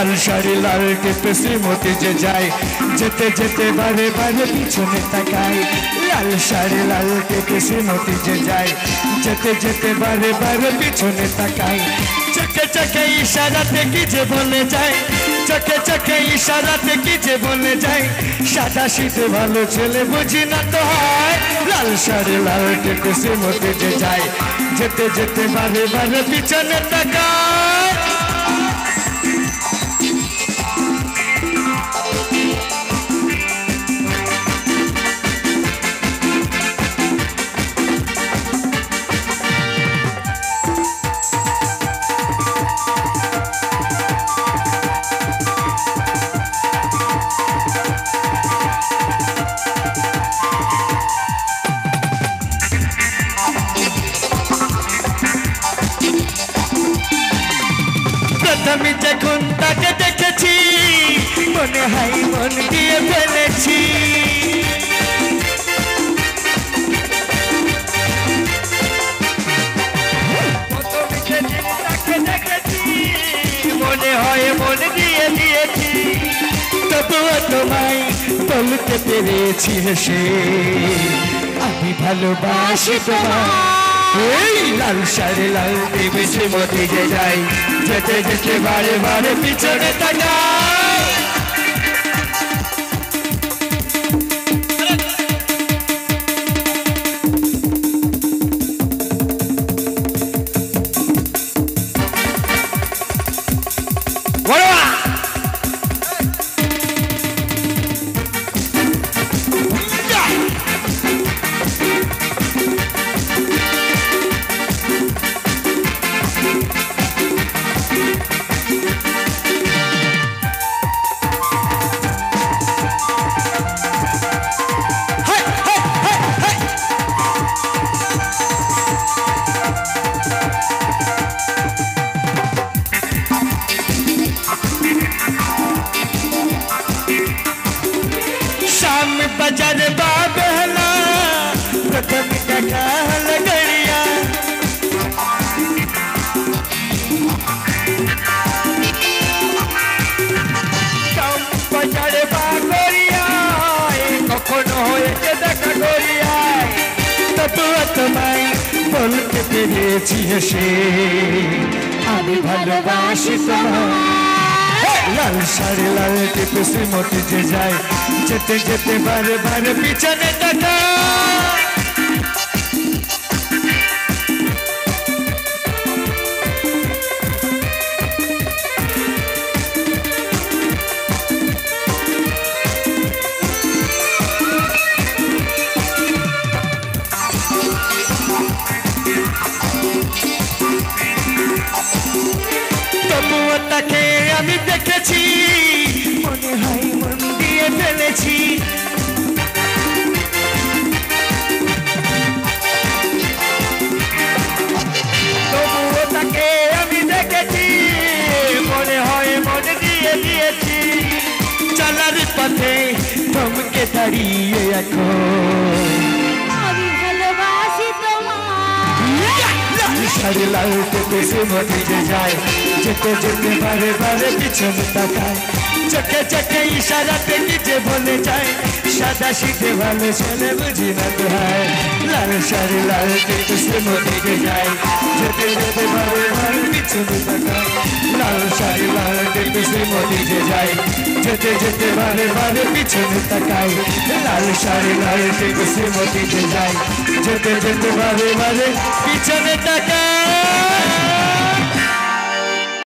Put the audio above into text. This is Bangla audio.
লাল শাড়ি লাল টিপে শ্রীমতী যে যায় যেতে যেতে বারে বারে পিছনে তাকায় লাল শাড়ি লাল টিপে শ্রীমতী যে যায় যেতে যেতে বারে বারে পিছনে তাকায় চোখে চোখে ইশারাতে কি যে বলে যায় চোখে চোখে ইশারাতে কি যে বলে যায় সাদা শীতে ভালো ছেলে বুঝি না তো হয় লাল শাড়ি লাল টিপে শ্রীমতী যে যায় যেতে যেতে বারে বারে পিছনে তাকায় আমি যখন তাকে দেখেছি মনে হয় মন দিয়ে ফেলেছি তাকে দেখেছি মনে হয় মন দিয়ে দিয়েছি তবুও তোমায় বলতে পেরেছি হেসে আমি ভালোবাসি তোমায় এই লাল শাড়ি লাল টিপে শ্রীমতী যে যায় যেতে যেতে বারে বারে পিছনে তাকায় बजर बाबला प्रथम टका लगड़िया बजर बागरिया कखनो হয়েছে দেখা গড়িয়া তবুও তোমায় বলতে পেরেছি হেসে আমি ভালোবাসি তোমায় লাল শাড়ি লাল টিপে শ্রীমতী যে যায় যেতে যেতে বারে বারে পিছনে তাকায় তবুও তাকে আমি দেখেছি মনে হয় মন দিয়ে ফেলেছি তবুও তাকে আমি দেখেছি মনে হয় মন দিয়ে দিয়েছি চলার পথে থমকে দাঁড়িয়ে এখন আমি ভালোবাসি তোমায় লাল শাড়ি লাল টিপে শ্রীমতী যে যায় যেতে যেতে বারে বারে পিছনে তাকায় চোখে চোখে ইশারাতে নিজে বলে যায় সাদা শীতে ভালো ছেলে বুঝি না তো হয় লাল শাড়ি লাল টিপে শ্রীমতী যে যায় যেতে যেতে বারে বারে পিছনে তাকায় লাল শাড়ি লাল টিপে শ্রীমতী যে যায় যেতে যেতে বারে বারে পিছনে তাকায় লাল শাড়ি লাল টিপে শ্রীমতী যে যায় যেতে যেতে বারে বারে পিছনে তাকায়